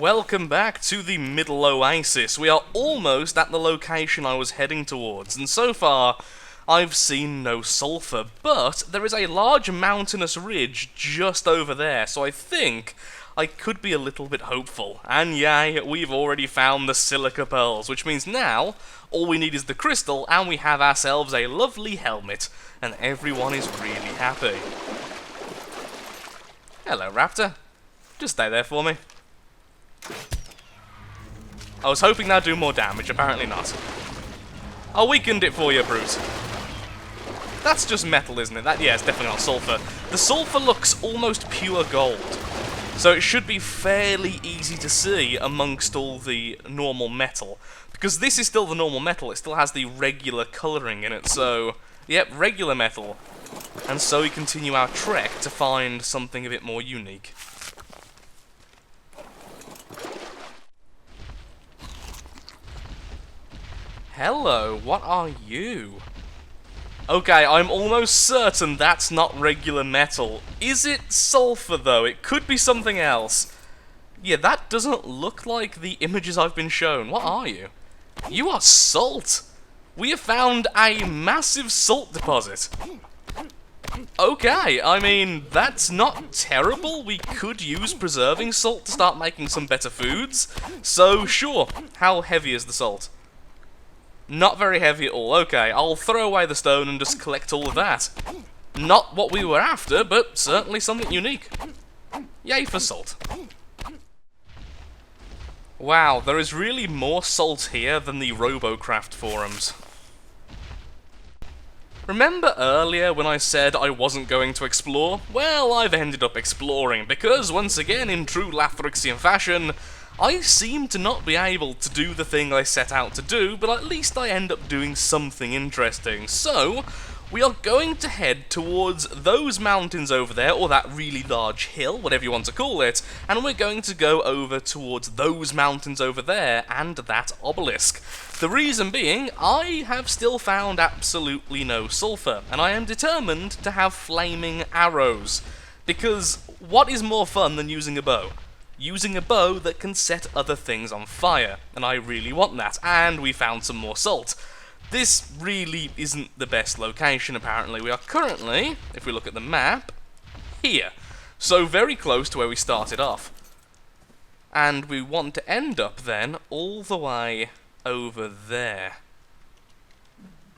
Welcome back to the Middle Oasis. We are almost at the location I was heading towards, and so far, I've seen no sulfur, but there is a large mountainous ridge just over there, so I think I could be a little bit hopeful. And yay, we've already found the silica pearls, which means now, all we need is the crystal, and we have ourselves a lovely helmet, and everyone is really happy. Hello, Raptor. Just stay there for me. I was hoping that'd do more damage, apparently not. I weakened it for you, Brute. That's just metal, isn't it? Yeah, it's definitely not sulfur. The sulfur looks almost pure gold, so it should be fairly easy to see amongst all the normal metal. Because this is still the normal metal, it still has the regular colouring in it, so... Yep, regular metal. And so we continue our trek to find something a bit more unique. Hello, what are you? Okay, I'm almost certain that's not regular metal. Is it sulfur, though? It could be something else. Yeah, that doesn't look like the images I've been shown. What are you? You are salt! We have found a massive salt deposit. Okay, I mean, that's not terrible. We could use preserving salt to start making some better foods. So, sure. How heavy is the salt? Not very heavy at all. Okay, I'll throw away the stone and just collect all of that. Not what we were after, but certainly something unique. Yay for salt. Wow, there is really more salt here than the RoboCraft forums. Remember earlier when I said I wasn't going to explore? Well, I've ended up exploring, because once again, in true Lathrixian fashion, I seem to not be able to do the thing I set out to do, but at least I end up doing something interesting. So, we are going to head towards those mountains over there, or that really large hill, whatever you want to call it, and we're going to go over towards those mountains over there, and that obelisk. The reason being, I have still found absolutely no sulfur, and I am determined to have flaming arrows. Because what is more fun than using a bow? Using a bow that can set other things on fire, and I really want that, and we found some more salt. This really isn't the best location, apparently. We are currently, if we look at the map, here. So very close to where we started off. And we want to end up then all the way over there.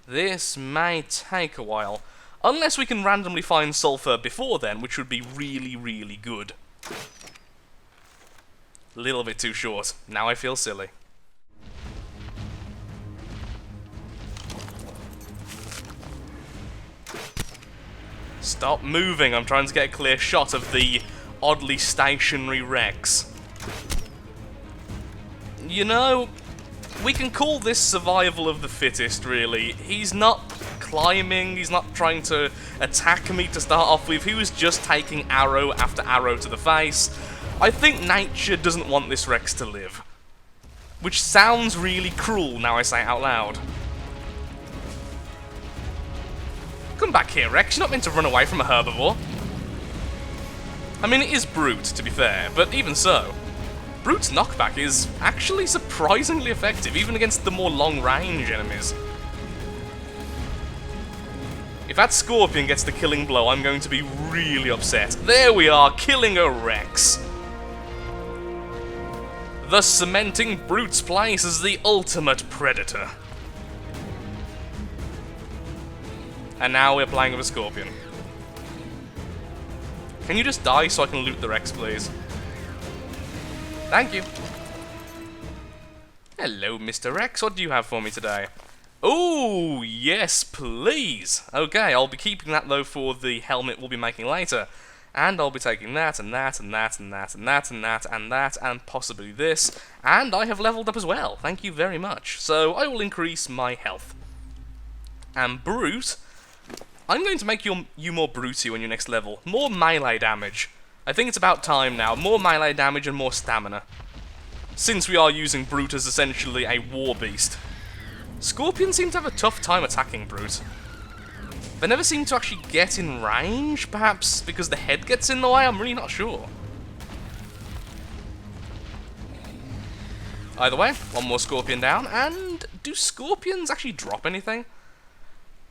This may take a while, unless we can randomly find sulfur before then, which would be really, really good. Little bit too short. Now I feel silly. Stop moving. I'm trying to get a clear shot of the oddly stationary Rex. You know, we can call this survival of the fittest, really. He's not climbing, he's not trying to attack me to start off with. He was just taking arrow after arrow to the face. I think nature doesn't want this Rex to live. Which sounds really cruel now I say it out loud. Come back here, Rex. You're not meant to run away from a herbivore. I mean, it is Brute, to be fair, but even so. Brute's knockback is actually surprisingly effective, even against the more long-range enemies. If that Scorpion gets the killing blow, I'm going to be really upset. There we are, killing a Rex. Thus cementing Brute's place as the ultimate predator. And now we're playing with a Scorpion. Can you just die so I can loot the Rex, please? Thank you. Hello, Mr. Rex. What do you have for me today? Oh, yes, please. Okay, I'll be keeping that, though, for the helmet we'll be making later. And I'll be taking that, and that, and that, and that, and that, and that, and that, and possibly this. And I have leveled up as well. Thank you very much. So I will increase my health. And Brute, I'm going to make you more brutey on your next level. More melee damage. I think it's about time now. More melee damage and more stamina. Since we are using Brute as essentially a war beast. Scorpions seem to have a tough time attacking Brute. They never seem to actually get in range, perhaps because the head gets in the way, I'm really not sure. Either way, one more scorpion down, and do scorpions actually drop anything?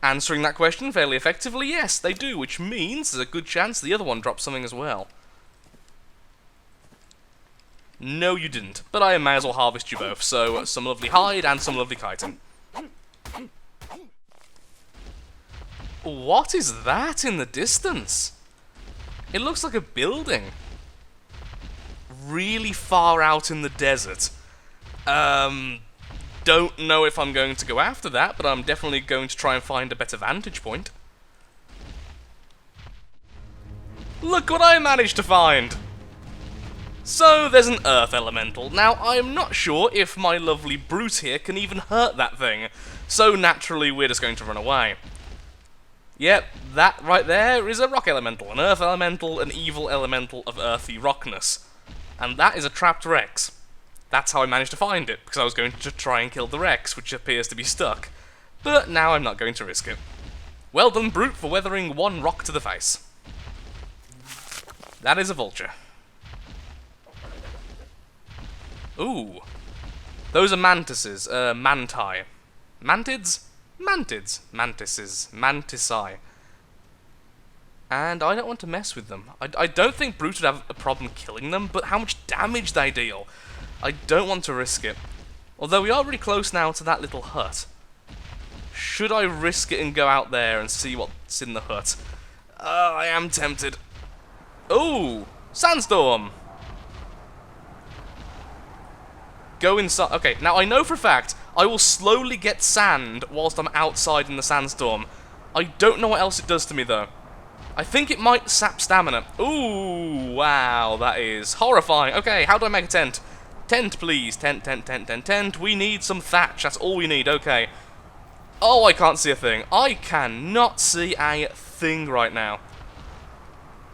Answering that question fairly effectively, yes, they do, which means there's a good chance the other one drops something as well. No, you didn't, but I may as well harvest you both, so some lovely hide and some lovely chitin. What is that in the distance? It looks like a building. Really far out in the desert. Don't know if I'm going to go after that, but I'm definitely going to try and find a better vantage point. Look what I managed to find! So, there's an earth elemental. Now, I'm not sure if my lovely brute here can even hurt that thing, so naturally we're just going to run away. Yep, that right there is a rock elemental, an earth elemental, an evil elemental of earthy rockness. And that is a trapped Rex. That's how I managed to find it, because I was going to try and kill the Rex, which appears to be stuck. But now I'm not going to risk it. Well done, Brute, for weathering one rock to the face. That is a vulture. Ooh. Those are mantises, manti. Mantids? Mantids. Mantises. Mantici. And I don't want to mess with them. I don't think Brute would have a problem killing them, but how much damage they deal. I don't want to risk it. Although we are really close now to that little hut. Should I risk it and go out there and see what's in the hut? I am tempted. Ooh! Sandstorm! Go inside. Okay, now I know for a fact I will slowly get sand whilst I'm outside in the sandstorm. I don't know what else it does to me though. I think it might sap stamina. Ooh, wow, that is horrifying. Okay, how do I make a tent? Tent, please. Tent, tent, tent, tent, tent. We need some thatch. That's all we need. Okay. Oh, I can't see a thing. I cannot see a thing right now.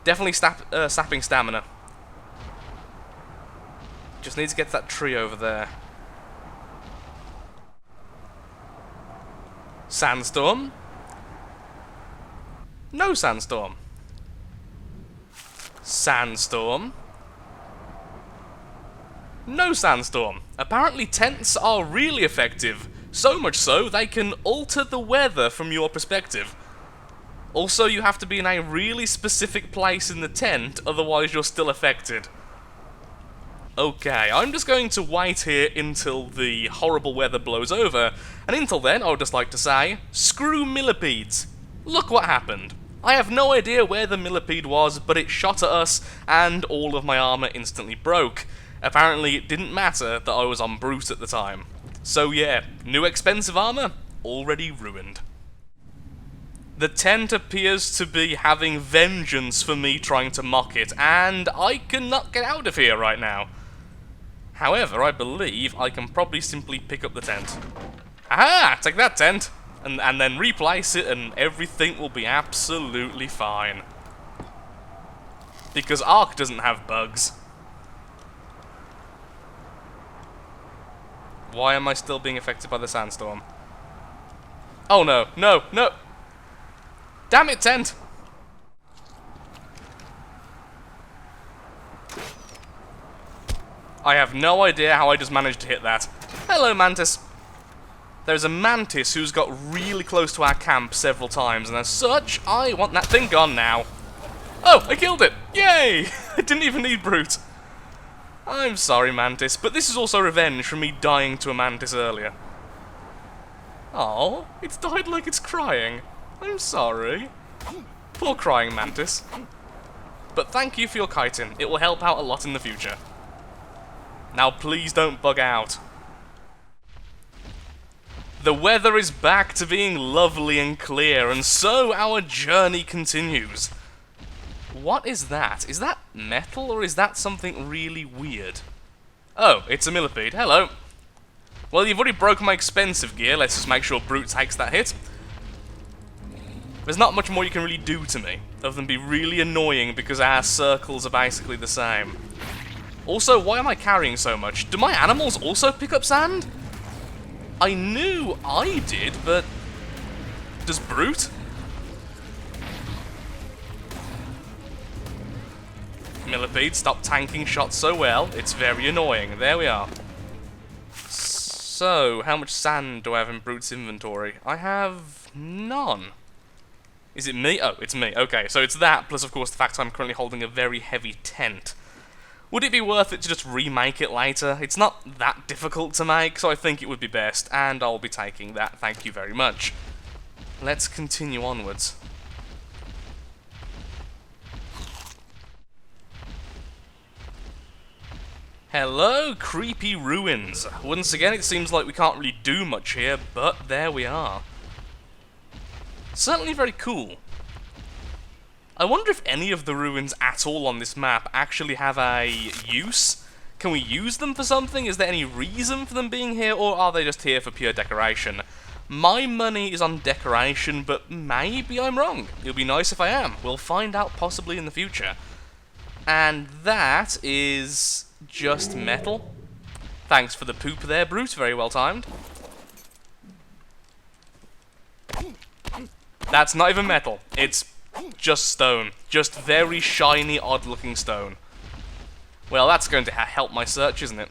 Definitely sapping stamina. Just need to get to that tree over there. Sandstorm. No sandstorm. Sandstorm. No sandstorm. Apparently tents are really effective. So much so, they can alter the weather from your perspective. Also, you have to be in a really specific place in the tent, otherwise you're still affected. Okay, I'm just going to wait here until the horrible weather blows over, and until then, I would just like to say, screw millipedes. Look what happened. I have no idea where the millipede was, but it shot at us, and all of my armor instantly broke. Apparently, it didn't matter that I was on Brute at the time. So yeah, new expensive armor, already ruined. The tent appears to be having vengeance for me trying to mock it, and I cannot get out of here right now. However, I believe I can probably simply pick up the tent. Aha! Take that, tent! And then replace it, and everything will be absolutely fine. Because ARK doesn't have bugs. Why am I still being affected by the sandstorm? Oh no, no, no! Damn it, tent! I have no idea how I just managed to hit that. Hello, mantis! There's a mantis who's got really close to our camp several times, and as such, I want that thing gone now. Oh, I killed it! Yay! I didn't even need Brute. I'm sorry, mantis, but this is also revenge for me dying to a mantis earlier. Oh, it's died like it's crying. I'm sorry. Poor crying mantis. But thank you for your chitin. It will help out a lot in the future. Now please don't bug out. The weather is back to being lovely and clear, and so our journey continues. What is that? Is that metal, or is that something really weird? Oh, it's a millipede. Hello. Well, you've already broken my expensive gear. Let's just make sure Brute takes that hit. There's not much more you can really do to me, other than be really annoying because our circles are basically the same. Also, why am I carrying so much? Do my animals also pick up sand? I knew I did, but does Brute? Millipede, stop tanking shots so well. It's very annoying. There we are. So, how much sand do I have in Brute's inventory? I have none. Is it me? Oh, it's me. Okay, so it's that, plus of course the fact I'm currently holding a very heavy tent. Would it be worth it to just remake it later? It's not that difficult to make, so I think it would be best, and I'll be taking that. Thank you very much. Let's continue onwards. Hello, creepy ruins. Once again, it seems like we can't really do much here, but there we are. Certainly very cool. I wonder if any of the ruins at all on this map actually have a use. Can we use them for something? Is there any reason for them being here, or are they just here for pure decoration? My money is on decoration, but maybe I'm wrong. It'll be nice if I am. We'll find out possibly in the future. And that is just metal. Thanks for the poop there, Brute. Very well timed. That's not even metal. It's just stone. Just very shiny, odd-looking stone. Well, that's going to help my search, isn't it?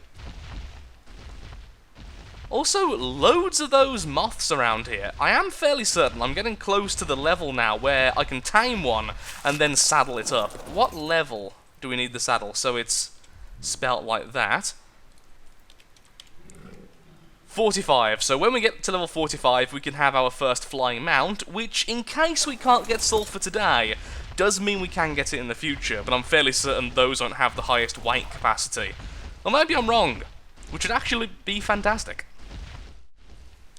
Also, loads of those moths around here. I am fairly certain I'm getting close to the level now where I can tame one and then saddle it up. What level do we need the saddle? So it's spelt like that. 45. So when we get to level 45, we can have our first flying mount, which, in case we can't get sulfur today, does mean we can get it in the future, but I'm fairly certain those don't have the highest weight capacity. Or maybe I'm wrong, which would actually be fantastic.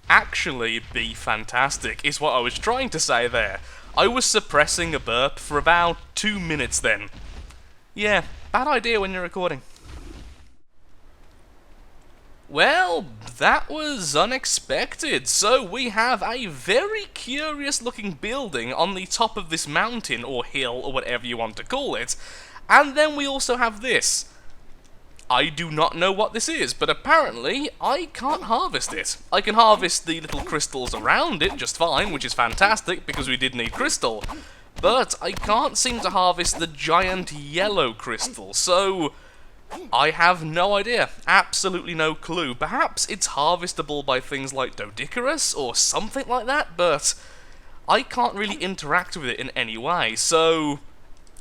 Actually be fantastic is what I was trying to say there. I was suppressing a burp for about 2 minutes then. Yeah, bad idea when you're recording. Well, that was unexpected. So we have a very curious looking building on the top of this mountain, or hill, or whatever you want to call it. And then we also have this. I do not know what this is, but apparently I can't harvest it. I can harvest the little crystals around it just fine, which is fantastic because we did need crystal. But I can't seem to harvest the giant yellow crystal, so I have no idea. Absolutely no clue. Perhaps it's harvestable by things like Doedicurus or something like that, but I can't really interact with it in any way, so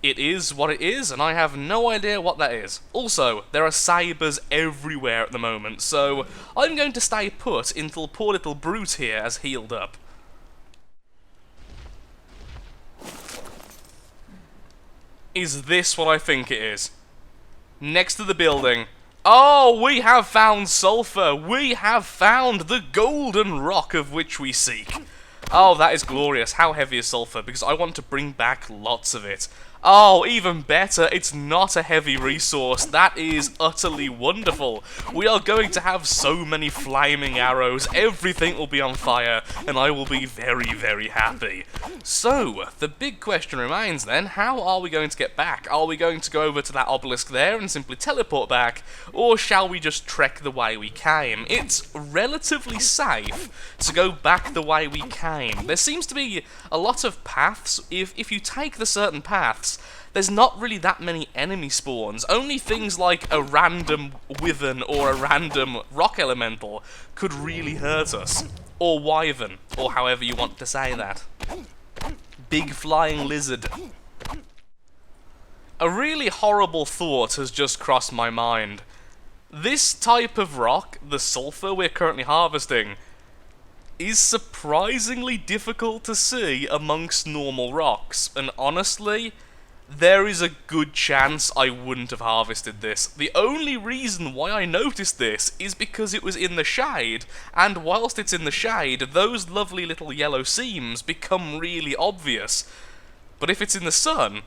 it is what it is, and I have no idea what that is. Also, there are sabers everywhere at the moment, so I'm going to stay put until poor little Brute here has healed up. Is this what I think it is? Next to the building. Oh, we have found sulfur! We have found the golden rock of which we seek. Oh, that is glorious. How heavy is sulfur? Because I want to bring back lots of it. Oh, even better, it's not a heavy resource. That is utterly wonderful. We are going to have so many flaming arrows, everything will be on fire, and I will be very, very happy. So, the big question remains then, how are we going to get back? Are we going to go over to that obelisk there and simply teleport back, or shall we just trek the way we came? It's relatively safe to go back the way we came. There seems to be a lot of paths. If you take the certain paths, there's not really that many enemy spawns. Only things like a random wyvern or a random rock elemental could really hurt us. Or wyvern, or however you want to say that. Big flying lizard. A really horrible thought has just crossed my mind. This type of rock, the sulfur we're currently harvesting, is surprisingly difficult to see amongst normal rocks, and honestly, there is a good chance I wouldn't have harvested this. The only reason why I noticed this is because it was in the shade, and whilst it's in the shade, those lovely little yellow seams become really obvious. But if it's in the sun,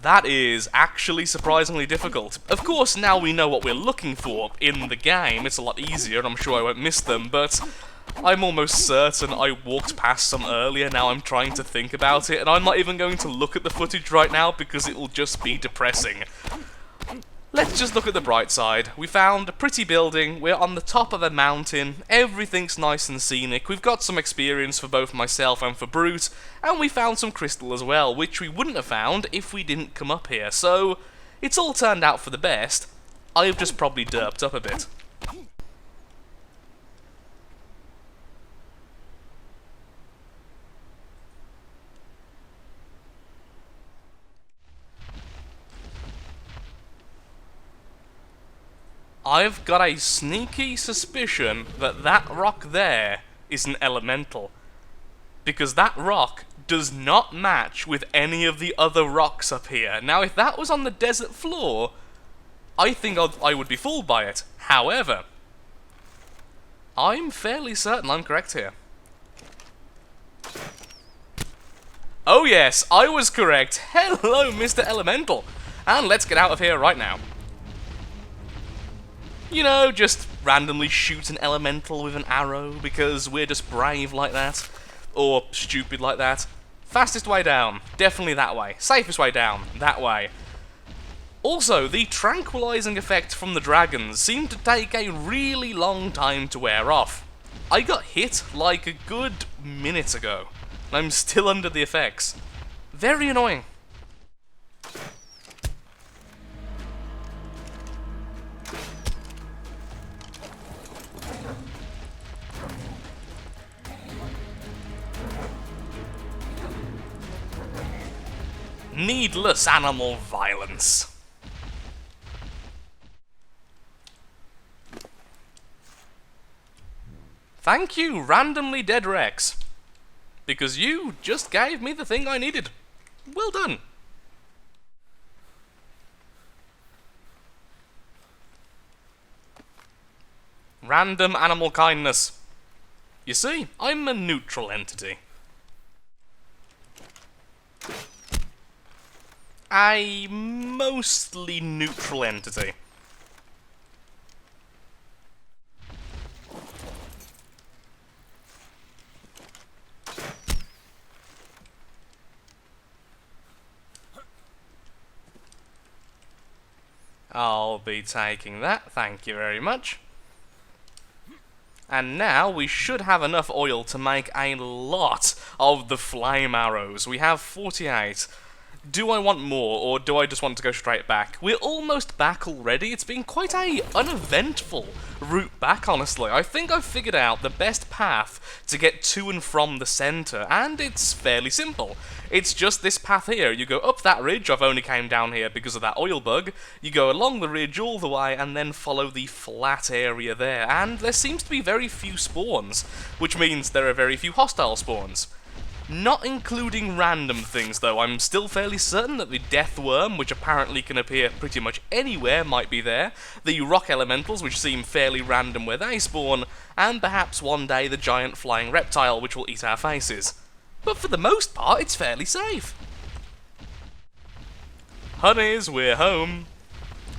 that is actually surprisingly difficult. Of course, now we know what we're looking for in the game, it's a lot easier, and I'm sure I won't miss them, but I'm almost certain I walked past some earlier. Now I'm trying to think about it, and I'm not even going to look at the footage right now because it will just be depressing. Let's just look at the bright side. We found a pretty building, we're on the top of a mountain, everything's nice and scenic, we've got some experience for both myself and for Brute, and we found some crystal as well, which we wouldn't have found if we didn't come up here, so it's all turned out for the best. I've just probably derped up a bit. I've got a sneaky suspicion that that rock there is an elemental. Because that rock does not match with any of the other rocks up here. Now, if that was on the desert floor, I think I would be fooled by it. However, I'm fairly certain I'm correct here. Oh yes, I was correct. Hello, Mr. Elemental. And let's get out of here right now. You know, just randomly shoot an elemental with an arrow because we're just brave like that. Or stupid like that. Fastest way down, definitely that way. Safest way down, that way. Also, the tranquilizing effect from the dragons seemed to take a really long time to wear off. I got hit like a good minute ago, and I'm still under the effects. Very annoying. Needless animal violence. Thank you, randomly dead Rex. Because you just gave me the thing I needed. Well done. Random animal kindness. You see, I'm a neutral entity. A mostly neutral entity. I'll be taking that, thank you very much. And now we should have enough oil to make a lot of the flame arrows. We have 48. Do I want more, or do I just want to go straight back? We're almost back already. It's been quite a uneventful route back, honestly. I think I've figured out the best path to get to and from the centre, and it's fairly simple. It's just this path here. You go up that ridge. I've only came down here because of that oil bug. You go along the ridge all the way, and then follow the flat area there. And there seems to be very few spawns, which means there are very few hostile spawns. Not including random things, though. I'm still fairly certain that the death worm, which apparently can appear pretty much anywhere, might be there, the rock elementals, which seem fairly random where they spawn, and perhaps one day the giant flying reptile, which will eat our faces. But for the most part, it's fairly safe. Honeys, we're home.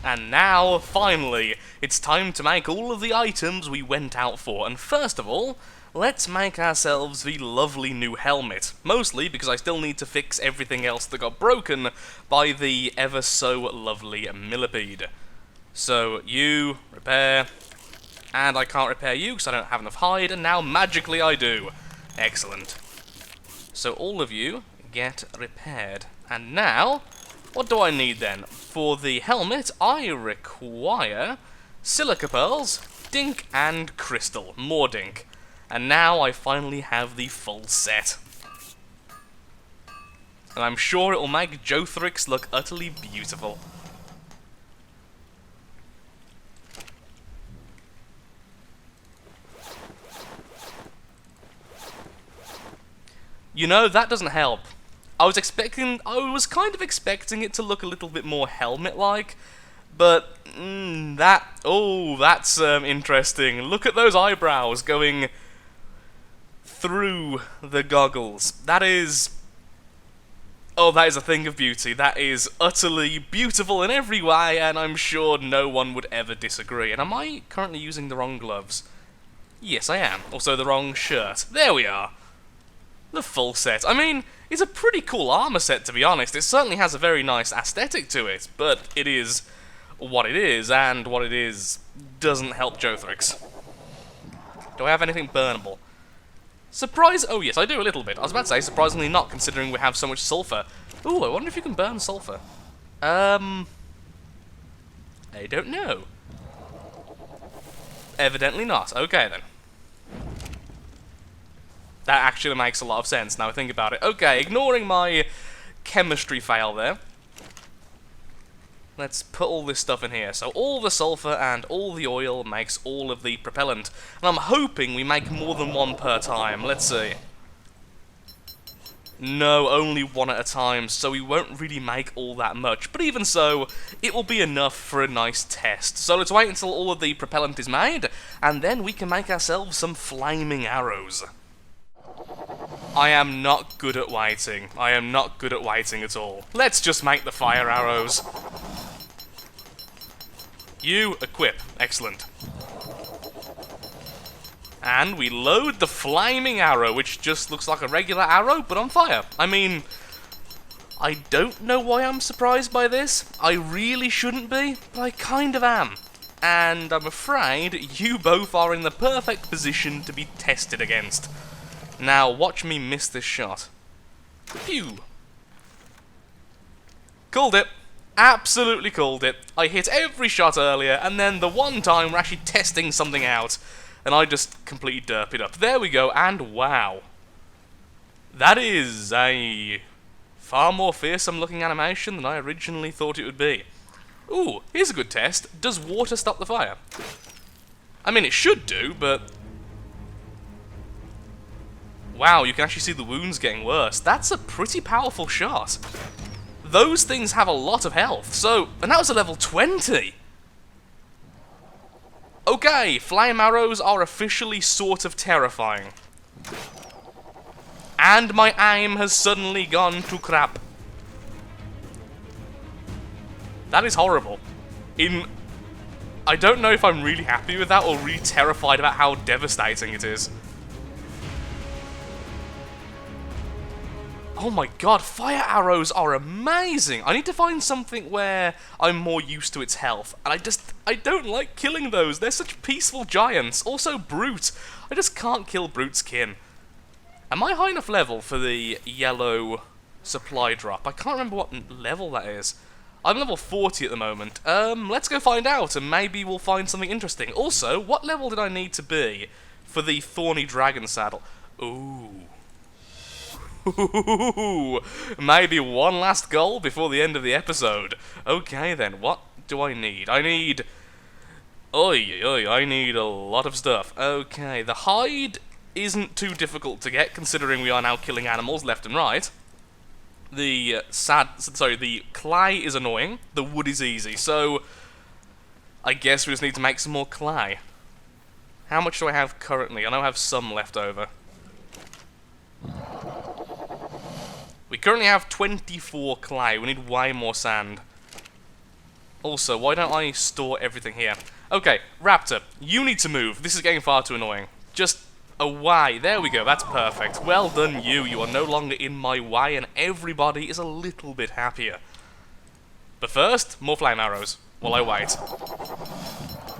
And now, finally, it's time to make all of the items we went out for, and first of all, let's make ourselves the lovely new helmet. Mostly because I still need to fix everything else that got broken by the ever so lovely millipede. So, you, repair, and I can't repair you because I don't have enough hide, and now magically I do. Excellent. So all of you get repaired. And now, what do I need then? For the helmet, I require silica pearls, dink, and crystal. More dink. And now I finally have the full set. And I'm sure it will make Joethrix look utterly beautiful. You know, that doesn't help. I was kind of expecting it to look a little bit more helmet-like, but that's interesting. Look at those eyebrows going through the goggles. That is a thing of beauty. That is utterly beautiful in every way, and I'm sure no one would ever disagree. And am I currently using the wrong gloves? Yes, I am. Also the wrong shirt. There we are. The full set. I mean, it's a pretty cool armor set, to be honest. It certainly has a very nice aesthetic to it, but it is what it is, and what it is doesn't help Joethrix. Do I have anything burnable? Oh yes, I do a little bit. I was about to say, surprisingly not, considering we have so much sulfur. Ooh, I wonder if you can burn sulfur. I don't know. Evidently not. Okay, then. That actually makes a lot of sense, now I think about it. Okay, ignoring my chemistry fail there. let's put all this stuff in here. So all the sulfur and all the oil makes all of the propellant. And I'm hoping we make more than one per time. Let's see. No, only one at a time, so we won't really make all that much. But even so, it will be enough for a nice test. So let's wait until all of the propellant is made, and then we can make ourselves some flaming arrows. I am not good at waiting. I am not good at waiting at all. Let's just make the fire arrows. You equip. Excellent. And we load the flaming arrow, which just looks like a regular arrow, but on fire. I mean, I don't know why I'm surprised by this. I really shouldn't be, but I kind of am. And I'm afraid you both are in the perfect position to be tested against. Now, watch me miss this shot. Phew. Called it. Absolutely called it. I hit every shot earlier, and then the one time we're actually testing something out, and I just completely derp it up. There we go, and wow. That is a far more fearsome looking animation than I originally thought it would be. Ooh, here's a good test. Does water stop the fire? I mean, it should do, but... wow, you can actually see the wounds getting worse. That's a pretty powerful shot. Those things have a lot of health, so... and that was a level 20! Okay, flame arrows are officially sort of terrifying. And my aim has suddenly gone to crap. That is horrible. I don't know if I'm really happy with that or really terrified about how devastating it is. Oh my god, fire arrows are amazing! I need to find something where I'm more used to its health. And I don't like killing those. They're such peaceful giants. Also, Brute. I just can't kill Brute's kin. Am I high enough level for the yellow supply drop? I can't remember what level that is. I'm level 40 at the moment. Let's go find out, and maybe we'll find something interesting. Also, what level did I need to be for the Thorny dragon saddle? Ooh. Maybe one last goal before the end of the episode. Okay then, what do I need? I need... I need a lot of stuff. Okay, the hide isn't too difficult to get, considering we are now killing animals left and right. The clay is annoying, the wood is easy, so... I guess we just need to make some more clay. How much do I have currently? I know I have some left over. We currently have 24 clay. We need way more sand. Also, why don't I store everything here? Okay, Raptor, you need to move. This is getting far too annoying. Just away. There we go. That's perfect. Well done, you. You are no longer in my way, and everybody is a little bit happier. But first, more flame arrows while I wait.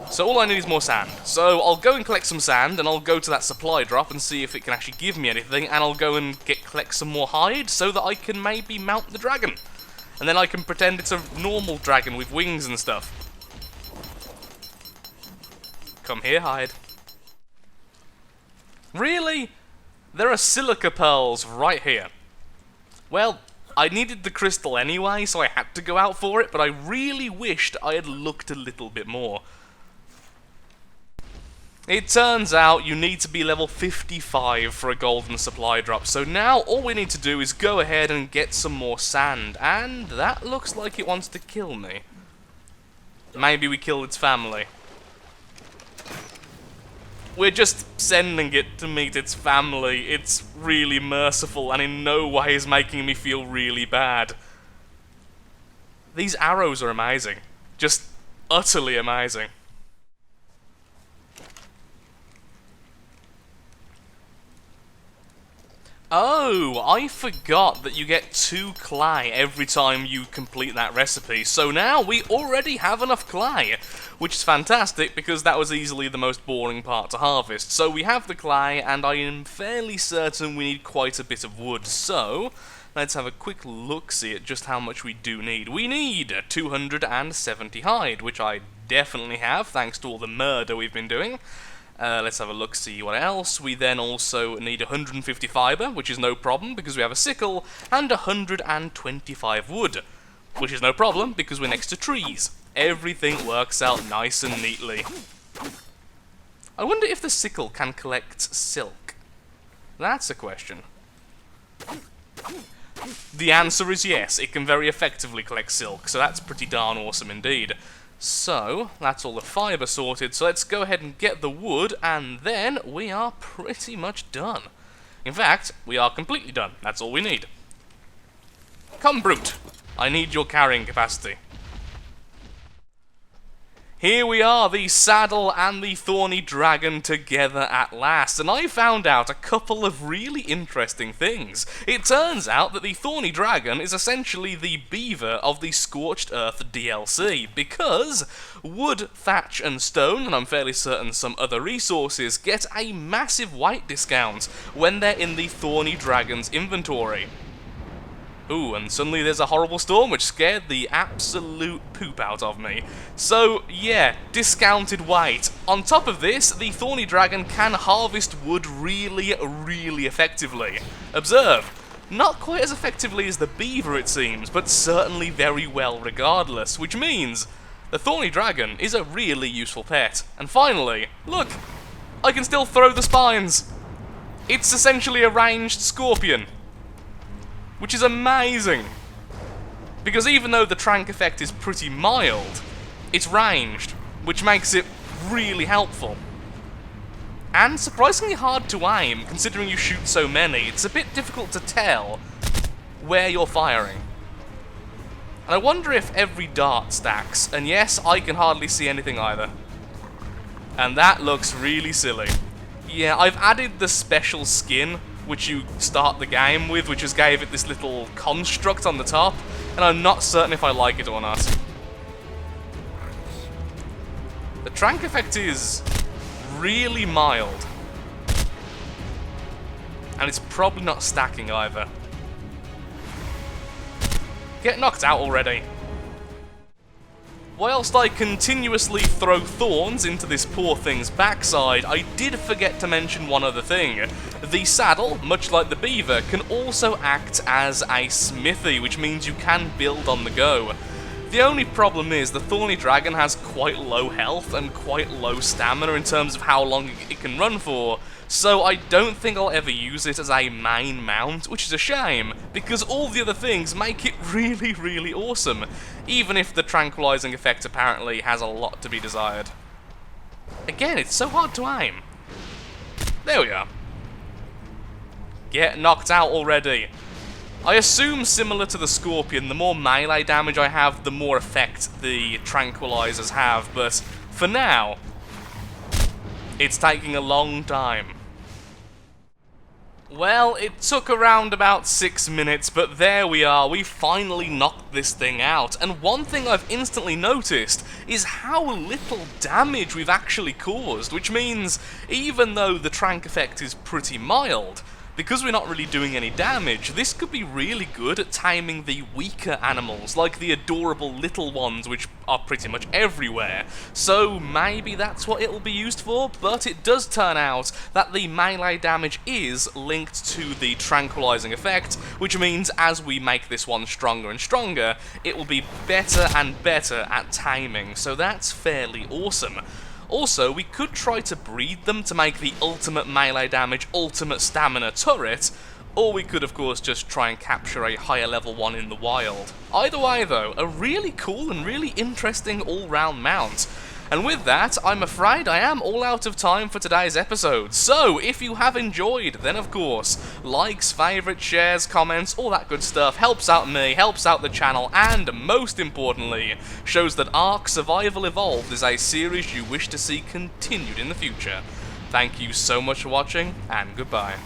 So all I need is more sand. So I'll go and collect some sand, and I'll go to that supply drop and see if it can actually give me anything, and I'll go and collect some more hide so that I can maybe mount the dragon. And then I can pretend it's a normal dragon with wings and stuff. Come here, hide. Really? There are silica pearls right here. Well, I needed the crystal anyway, so I had to go out for it, but I really wished I had looked a little bit more. It turns out you need to be level 55 for a golden supply drop, so now all we need to do is go ahead and get some more sand, and that looks like it wants to kill me. Maybe we kill its family. We're just sending it to meet its family. It's really merciful and in no way is making me feel really bad. These arrows are amazing. Just utterly amazing. Oh, I forgot that you get 2 clay every time you complete that recipe, so now we already have enough clay, which is fantastic because that was easily the most boring part to harvest. So we have the clay, and I am fairly certain we need quite a bit of wood, so let's have a quick look-see at just how much we do need. We need 270 hide, which I definitely have, thanks to all the murder we've been doing. Let's have a look, see what else. We then also need 150 fibre, which is no problem because we have a sickle, and 125 wood. which is no problem because we're next to trees. Everything works out nice and neatly. I wonder if the sickle can collect silk. That's a question. The answer is yes, it can very effectively collect silk, so that's pretty darn awesome indeed. So, that's all the fibre sorted, so let's go ahead and get the wood, and then we are pretty much done. In fact, we are completely done. That's all we need. Come, Brute. I need your carrying capacity. Here we are, the saddle and the Thorny dragon together at last, and I found out a couple of really interesting things. It turns out that the Thorny dragon is essentially the beaver of the Scorched Earth DLC, because wood, thatch and stone, and I'm fairly certain some other resources, get a massive weight discount when they're in the Thorny dragon's inventory. Ooh, and suddenly there's a horrible storm which scared the absolute poop out of me. So, yeah, discounted weight. On top of this, the Thorny Dragon can harvest wood really, really effectively. Observe, not quite as effectively as the beaver it seems, but certainly very well regardless, which means the Thorny Dragon is a really useful pet. And finally, look, I can still throw the spines. It's essentially a ranged scorpion. Which is amazing, because even though the trank effect is pretty mild, it's ranged, which makes it really helpful. And surprisingly hard to aim, considering you shoot so many. It's a bit difficult to tell where you're firing. And I wonder if every dart stacks, and yes, I can hardly see anything either. And that looks really silly. Yeah, I've added the special skin which you start the game with, which just gave it this little construct on the top, and I'm not certain if I like it or not. The trank effect is really mild, and it's probably not stacking either. Get knocked out already. Whilst I continuously throw thorns into this poor thing's backside, I did forget to mention one other thing. The saddle, much like the beaver, can also act as a smithy, which means you can build on the go. The only problem is the Thorny Dragon has quite low health and quite low stamina in terms of how long it can run for, so I don't think I'll ever use it as a main mount, which is a shame, because all the other things make it really, really awesome, even if the tranquilizing effect apparently has a lot to be desired. Again, it's so hard to aim. There we are. Get knocked out already. I assume, similar to the Scorpion, the more melee damage I have, the more effect the tranquilizers have, but for now, it's taking a long time. Well, it took around about 6 minutes, but there we are, we finally knocked this thing out, and one thing I've instantly noticed is how little damage we've actually caused, which means, even though the trank effect is pretty mild, because we're not really doing any damage, this could be really good at taming the weaker animals, like the adorable little ones which are pretty much everywhere. So maybe that's what it'll be used for, but it does turn out that the melee damage is linked to the tranquilizing effect, which means as we make this one stronger and stronger, it will be better and better at taming, so that's fairly awesome. Also, we could try to breed them to make the ultimate melee damage, ultimate stamina turret, or we could of course just try and capture a higher level one in the wild. Either way though, a really cool and really interesting all-round mount. And with that, I'm afraid I am all out of time for today's episode. So, if you have enjoyed, then of course, likes, favourites, shares, comments, all that good stuff helps out me, helps out the channel, and most importantly, shows that ARK Survival Evolved is a series you wish to see continued in the future. Thank you so much for watching, and goodbye.